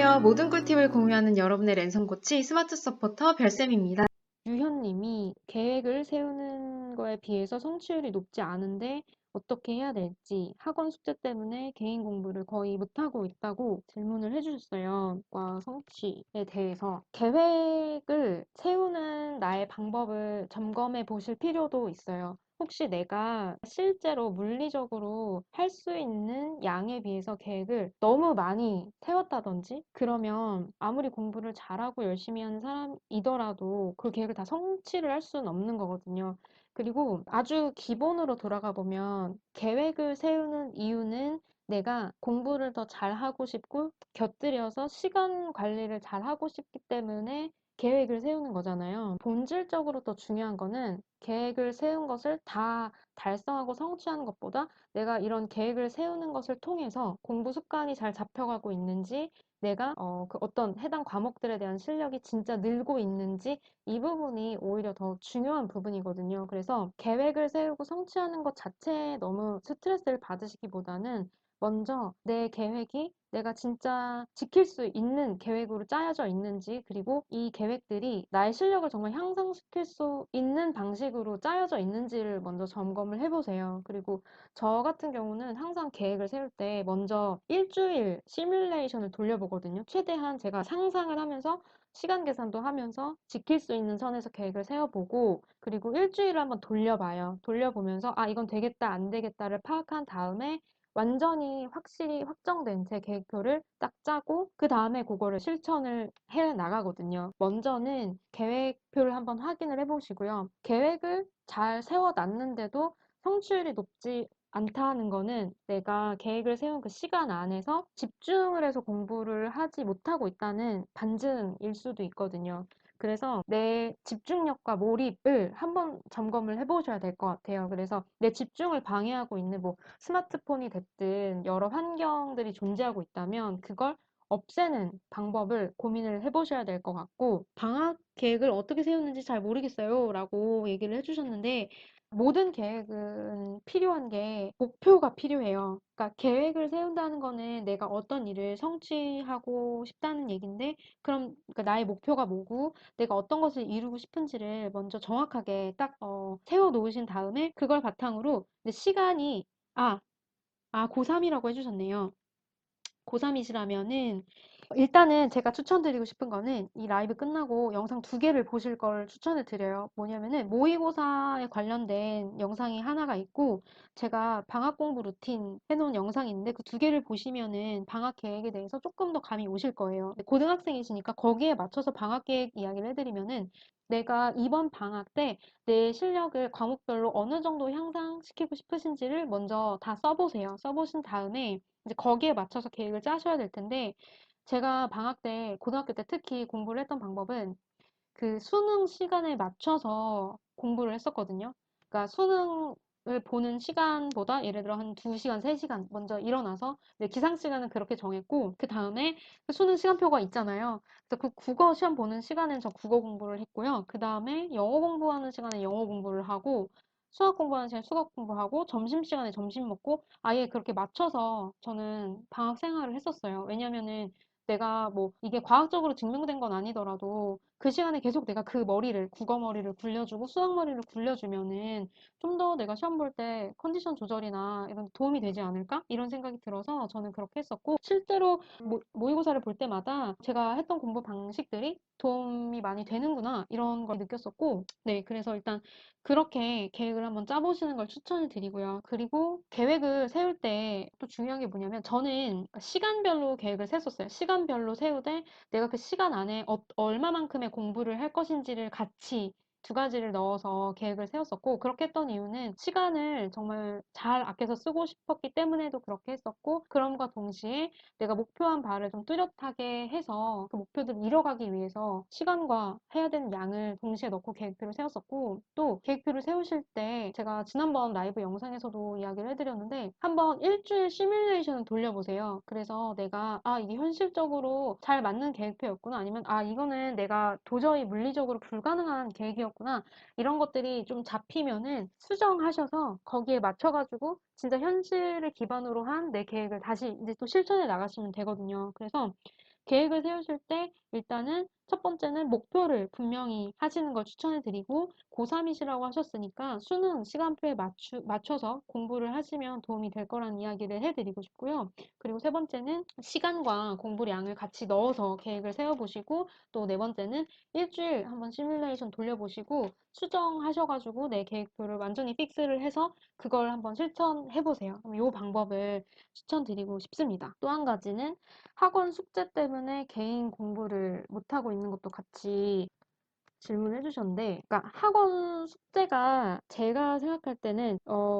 안녕하세요. 모든 꿀팁을 공유하는 여러분의 랜선 코치 스마트 서포터 별쌤입니다. 유현님이 계획을 세우는 거에 비해서 성취율이 높지 않은데 어떻게 해야 될지 학원 숙제 때문에 개인 공부를 거의 못하고 있다고 질문을 해주셨어요. 과 성취에 대해서 계획을 세우는 나의 방법을 점검해 보실 필요도 있어요. 혹시 내가 실제로 물리적으로 할 수 있는 양에 비해서 계획을 너무 많이 세웠다든지 그러면 아무리 공부를 잘하고 열심히 하는 사람이더라도 그 계획을 다 성취를 할 수는 없는 거거든요. 그리고 아주 기본으로 돌아가 보면 계획을 세우는 이유는 내가 공부를 더 잘하고 싶고 곁들여서 시간 관리를 잘하고 싶기 때문에 계획을 세우는 거잖아요. 본질적으로 더 중요한 거는 계획을 세운 것을 다 달성하고 성취하는 것보다 내가 이런 계획을 세우는 것을 통해서 공부 습관이 잘 잡혀가고 있는지, 내가 그 어떤 해당 과목들에 대한 실력이 진짜 늘고 있는지 이 부분이 오히려 더 중요한 부분이거든요. 그래서 계획을 세우고 성취하는 것 자체에 너무 스트레스를 받으시기보다는 먼저 내 계획이 내가 진짜 지킬 수 있는 계획으로 짜여져 있는지, 그리고 이 계획들이 나의 실력을 정말 향상시킬 수 있는 방식으로 짜여져 있는지를 먼저 점검을 해보세요. 그리고 저 같은 경우는 항상 계획을 세울 때 먼저 일주일 시뮬레이션을 돌려보거든요. 최대한 제가 상상을 하면서 시간 계산도 하면서 지킬 수 있는 선에서 계획을 세워보고, 그리고 일주일을 한번 돌려봐요. 돌려보면서 아, 이건 되겠다, 안 되겠다를 파악한 다음에 완전히 확실히 확정된 제 계획표를 딱 짜고 그 다음에 그거를 실천을 해 나가거든요. 먼저는 계획표를 한번 확인을 해보시고요. 계획을 잘 세워놨는데도 성취율이 높지 않다는 거는 내가 계획을 세운 그 시간 안에서 집중을 해서 공부를 하지 못하고 있다는 반증일 수도 있거든요. 그래서 내 집중력과 몰입을 한번 점검을 해보셔야 될 것 같아요. 그래서 내 집중을 방해하고 있는 뭐 스마트폰이 됐든 여러 환경들이 존재하고 있다면 그걸 없애는 방법을 고민을 해보셔야 될 것 같고, 방학 계획을 어떻게 세우는지 잘 모르겠어요 라고 얘기를 해주셨는데, 모든 계획은 필요한 게 목표가 필요해요. 그러니까 계획을 세운다는 거는 내가 어떤 일을 성취하고 싶다는 얘긴데, 그럼 그러니까 나의 목표가 뭐고 내가 어떤 것을 이루고 싶은지를 먼저 정확하게 딱 세워 놓으신 다음에 그걸 바탕으로 이제 시간이 아, 고3이라고 해주셨네요. 고3이시라면은 일단은 제가 추천드리고 싶은 거는 이 라이브 끝나고 영상 두 개를 보실 걸 추천을 드려요. 뭐냐면은 모의고사에 관련된 영상이 하나가 있고, 제가 방학 공부 루틴 해놓은 영상이 있는데 그 두 개를 보시면은 방학 계획에 대해서 조금 더 감이 오실 거예요. 고등학생이시니까 거기에 맞춰서 방학 계획 이야기를 해드리면은 내가 이번 방학 때 내 실력을 과목별로 어느 정도 향상시키고 싶으신지를 먼저 다 써보세요. 써보신 다음에 이제 거기에 맞춰서 계획을 짜셔야 될 텐데, 제가 방학 때, 고등학교 때 특히 공부를 했던 방법은 그 수능 시간에 맞춰서 공부를 했었거든요. 그러니까 수능을 보는 시간보다 예를 들어 한 2시간, 3시간 먼저 일어나서 네, 기상 시간은 그렇게 정했고, 그 다음에 그 수능 시간표가 있잖아요. 그래서 그 국어 시험 보는 시간엔 저 국어 공부를 했고요. 그 다음에 영어 공부하는 시간에 영어 공부를 하고, 수학 공부하는 시간에 수학 공부하고, 점심시간에 점심 먹고, 아예 그렇게 맞춰서 저는 방학 생활을 했었어요. 왜냐면은 내가 뭐 이게 과학적으로 증명된 건 아니더라도 그 시간에 계속 내가 그 머리를, 국어 머리를 굴려주고 수학 머리를 굴려주면은 좀 더 내가 시험 볼 때 컨디션 조절이나 이런 데 도움이 되지 않을까? 이런 생각이 들어서 저는 그렇게 했었고, 실제로 모의고사를 볼 때마다 제가 했던 공부 방식들이 도움이 많이 되는구나 이런 걸 느꼈었고, 네, 그래서 일단 그렇게 계획을 한번 짜보시는 걸 추천을 드리고요. 그리고 계획을 세울 때 또 중요한 게 뭐냐면 저는 시간별로 계획을 세웠어요. 시간별로 세우되 내가 그 시간 안에 얼마만큼의 공부를 할 것인지를 같이 두 가지를 넣어서 계획을 세웠었고, 그렇게 했던 이유는 시간을 정말 잘 아껴서 쓰고 싶었기 때문에도 그렇게 했었고, 그럼과 동시에 내가 목표한 바를 좀 뚜렷하게 해서 그 목표들을 이뤄가기 위해서 시간과 해야 되는 양을 동시에 넣고 계획표를 세웠었고, 또 계획표를 세우실 때 제가 지난번 라이브 영상에서도 이야기를 해드렸는데 한번 일주일 시뮬레이션을 돌려보세요. 그래서 내가 이게 현실적으로 잘 맞는 계획표였구나, 아니면 이거는 내가 도저히 물리적으로 불가능한 계획이었구나, 이런 것들이 좀 잡히면은 수정하셔서 거기에 맞춰가지고 진짜 현실을 기반으로 한 내 계획을 다시 이제 또 실천해 나가시면 되거든요. 그래서 계획을 세우실 때 일단은 첫 번째는 목표를 분명히 하시는 걸 추천해 드리고, 고3이시라고 하셨으니까 수능 시간표에 맞춰서 공부를 하시면 도움이 될 거라는 이야기를 해 드리고 싶고요. 그리고 세 번째는 시간과 공부량을 같이 넣어서 계획을 세워보시고, 또 네 번째는 일주일 한번 시뮬레이션 돌려보시고 수정하셔가지고 내 계획표를 완전히 픽스를 해서 그걸 한번 실천해보세요. 이 방법을 추천드리고 싶습니다. 또 한 가지는 학원 숙제 때문에 개인 공부를 못하고 있는 것도 같이 질문해 주셨는데, 그러니까 학원 숙제가 제가 생각할 때는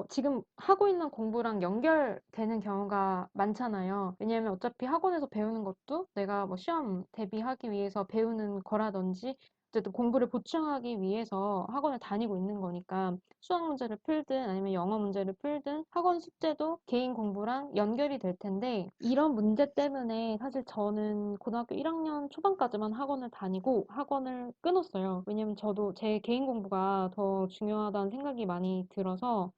지금 하고 있는 공부랑 연결되는 경우가 많잖아요. 왜냐하면 어차피 학원에서 배우는 것도 내가 뭐 시험 대비하기 위해서 배우는 거라든지 어쨌든 공부를 보충하기 위해서 학원을 다니고 있는 거니까 수학 문제를 풀든 아니면 영어 문제를 풀든 학원 숙제도 개인 공부랑 연결이 될 텐데, 이런 문제 때문에 사실 저는 고등학교 1학년 초반까지만 학원을 다니고 학원을 끊었어요. 왜냐면 저도 제 개인 공부가 더 중요하다는 생각이 많이 들어서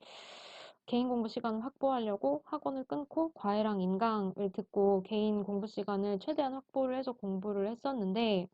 개인 공부 시간을 확보하려고 학원을 끊고 과외랑 인강을 듣고 개인 공부 시간을 최대한 확보를 해서 공부를 했었는데,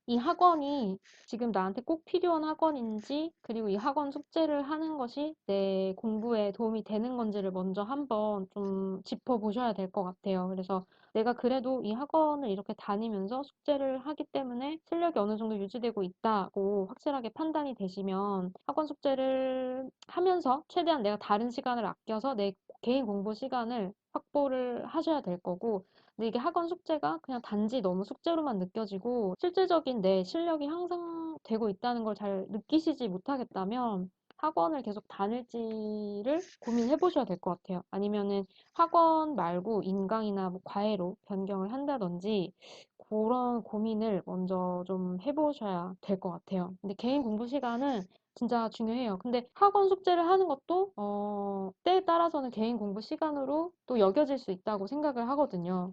이 학원이 지금 나한테 꼭 필요한 학원인지, 그리고 이 학원 숙제를 하는 것이 내 공부에 도움이 되는 건지를 먼저 한번 좀 짚어보셔야 될 것 같아요. 그래서 내가 그래도 이 학원을 이렇게 다니면서 숙제를 하기 때문에 실력이 어느 정도 유지되고 있다고 확실하게 판단이 되시면 학원 숙제를 하면서 최대한 내가 다른 시간을 아껴서 내 개인 공부 시간을 확보를 하셔야 될 거고, 근데 이게 학원 숙제가 그냥 단지 너무 숙제로만 느껴지고 실질적인 내 실력이 향상되고 있다는 걸 잘 느끼시지 못하겠다면 학원을 계속 다닐지를 고민해 보셔야 될 것 같아요. 아니면은 학원 말고 인강이나 뭐 과외로 변경을 한다든지 그런 고민을 먼저 좀 해보셔야 될 것 같아요. 근데 개인 공부 시간은 진짜 중요해요. 근데 학원 숙제를 하는 것도 때에 따라서는 개인 공부 시간으로 또 여겨질 수 있다고 생각을 하거든요.